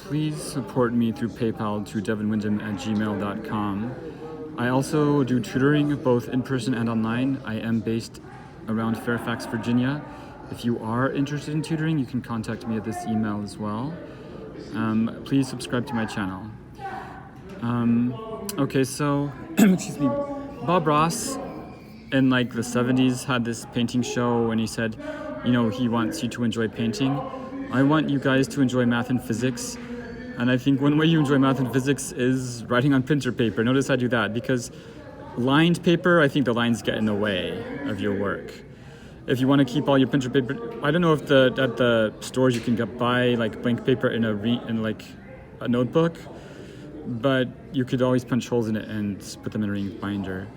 please support me through PayPal to devinwyndham@gmail.com. I also do tutoring both in person and online. I am based around Fairfax, Virginia. If you are interested in tutoring, you can contact me at this email as well. Please subscribe to my channel. Okay, so, excuse me, Bob Ross in like the 70s had this painting show and he said, you know, he wants you to enjoy painting. I want you guys to enjoy math and physics. And I think one way you enjoy math and physics is writing on printer paper. Notice I do that because lined paper, I think the lines get in the way of your work. If you want to keep all your printer paper, I don't know if at the stores you can buy like blank paper in like a notebook, but you could always punch holes in it and put them in a ring binder.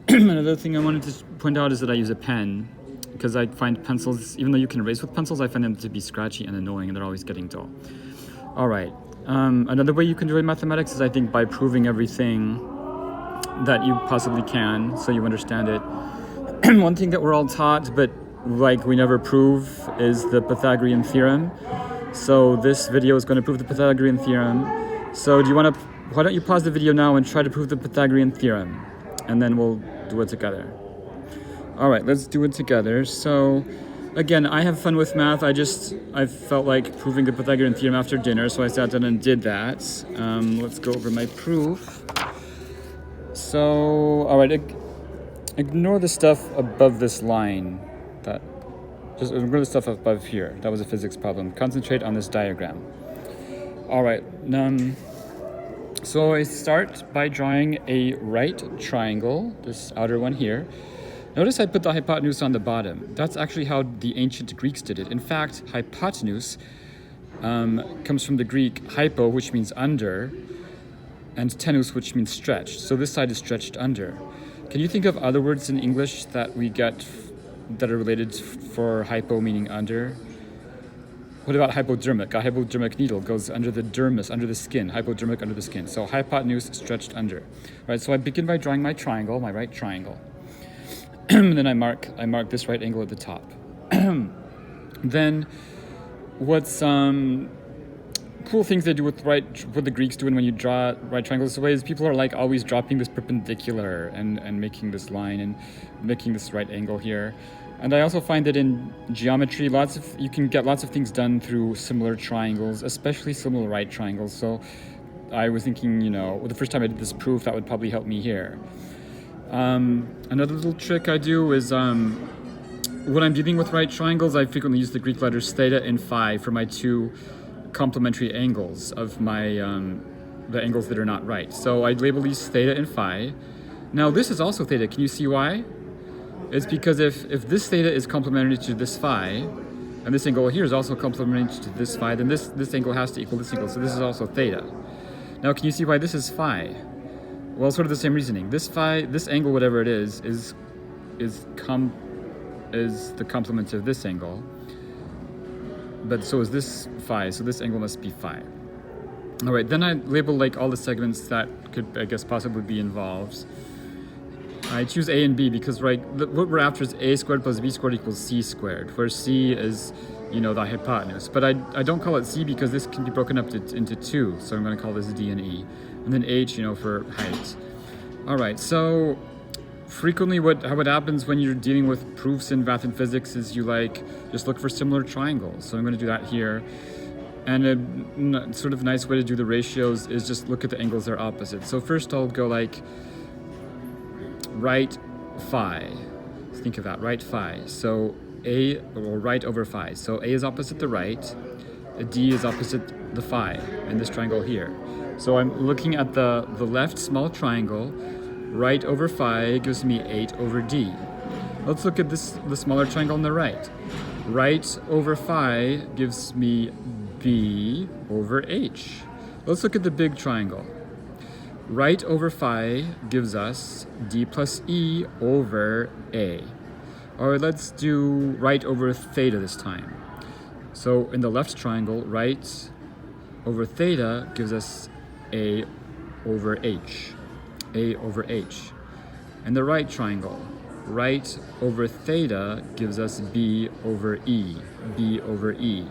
Another thing I wanted to point out is that I use a pen because I find pencils, even though you can erase with pencils, I find them to be scratchy and annoying and they're always getting dull. All right. Another way you can enjoy mathematics is, I think, by proving everything that you possibly can so you understand it. One thing that we're all taught, but like we never prove, is the Pythagorean Theorem. So this video is going to prove the Pythagorean Theorem. So why don't you pause the video now and try to prove the Pythagorean Theorem? And then we'll do it together. All right, let's do it together. So again, I have fun with math. I felt like proving the Pythagorean Theorem after dinner, so I sat down and did that. Let's go over my proof. So, all right, ignore the stuff above this line. Just ignore the stuff above here. That was a physics problem. Concentrate on this diagram. All right, so I start by drawing a right triangle, this outer one here. Notice I put the hypotenuse on the bottom. That's actually how the ancient Greeks did it. In fact, hypotenuse comes from the Greek hypo, which means under, and tenus, which means stretched. So this side is stretched under. Can you think of other words in English that we get that are related for hypo meaning under? What about hypodermic? A hypodermic needle goes under the dermis, under the skin. Hypodermic, under the skin. So hypotenuse, stretched under. All right, so I begin by drawing my triangle, my right triangle. And then I mark this right angle at the top. Then what's cool things they do with what the Greeks do when you draw right triangles this way is people are like always dropping this perpendicular and making this line and making this right angle here. And I also find that in geometry, you can get lots of things done through similar triangles, especially similar right triangles. So I was thinking, the first time I did this proof, that would probably help me here. Another little trick I do is when I'm dealing with right triangles, I frequently use the Greek letters theta and phi for my two complementary angles of my the angles that are not right. So I label these theta and phi. Now this is also theta. Can you see why? It's because if this theta is complementary to this phi, and this angle here is also complementary to this phi, then this angle has to equal this angle. So this is also theta. Now can you see why this is phi? Well, sort of the same reasoning. This phi, this angle, whatever it is the complement of this angle. But so is this phi, so this angle must be phi. All right, then I label like all the segments that could, I guess, possibly be involved. I choose A and B because, right, what we're after is A squared plus B squared equals C squared, where C is, the hypotenuse. But I don't call it C because this can be broken up into two, so I'm going to call this D and E. And then H, for height. All right, so frequently how it happens when you're dealing with proofs in math and physics is you just look for similar triangles. So I'm going to do that here. And a sort of nice way to do the ratios is just look at the angles that are opposite. So first I'll go right phi. Think of that, right phi. So A, or right over phi. So A is opposite the right, D is opposite the phi in this triangle here. So I'm looking at the left small triangle. Right over phi gives me 8 over D. Let's look at the smaller triangle on the right. Right over phi gives me B over H. Let's look at the big triangle. Right over phi gives us D plus E over A. All right, let's do right over theta this time. So in the left triangle, right over theta gives us A over H. A over H. In the right triangle, right over theta gives us B over E. B over E.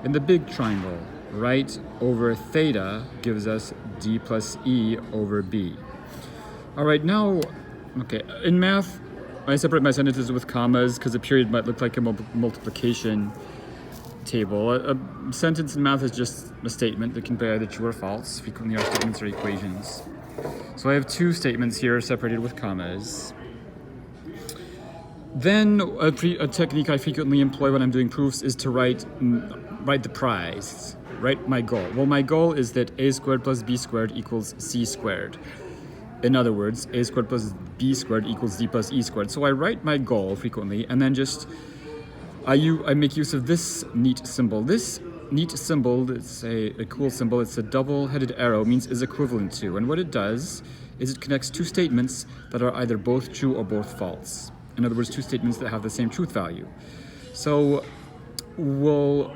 In the big triangle, right over theta gives us d plus e over b. All right, now, okay, in math, I separate my sentences with commas because a period might look like a multiplication table. A sentence in math is just a statement that can be either true or false. Frequently our statements are equations. So I have two statements here separated with commas. Then a technique I frequently employ when I'm doing proofs is to write the prize, write my goal. Well, my goal is that a squared plus b squared equals c squared. In other words, a squared plus b squared equals d plus e squared. So I write my goal frequently, and then just I make use of this neat symbol. This neat symbol, it's a cool symbol. It's a double-headed arrow, means is equivalent to. And what it does is it connects two statements that are either both true or both false. In other words, two statements that have the same truth value. So we'll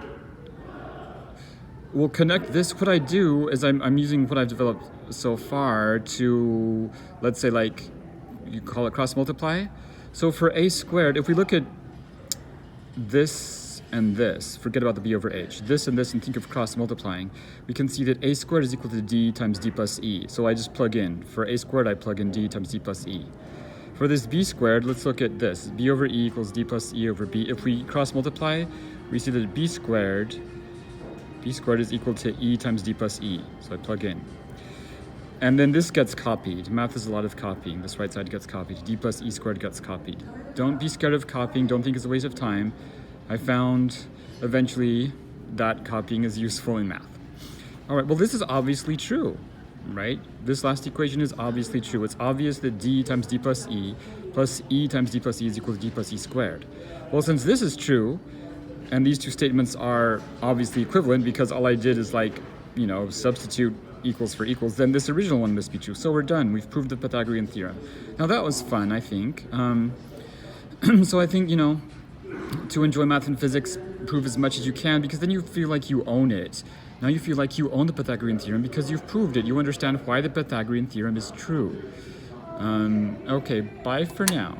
connect this. What I do is I'm using what I've developed so far to, let's say, like, you call it cross multiply. So for a squared, if we look at this and this, forget about the b over h, this and this, and think of cross multiplying, we can see that a squared is equal to d times d plus e. So I just plug in. For a squared, I plug in d times d plus e. For this b squared, let's look at this. b over e equals d plus e over b. If we cross multiply, we see that b squared is equal to e times d plus e. So I plug in. And then this gets copied. Math is a lot of copying. This right side gets copied. D plus e squared gets copied. Don't be scared of copying. Don't think it's a waste of time. I found eventually that copying is useful in math. All right, well, this is obviously true, right? This last equation is obviously true. It's obvious that d times d plus e times d plus e is equal to d plus e squared. Well, since this is true, and these two statements are obviously equivalent because all I did is, like, you know, substitute equals for equals, then this original one must be true. So we're done. We've proved the Pythagorean theorem. Now that was fun, I think. So I think, you know, to enjoy math and physics, prove as much as you can, because then you feel like you own it. Now you feel like you own the Pythagorean theorem because you've proved it. You understand why the Pythagorean theorem is true. Okay, bye for now.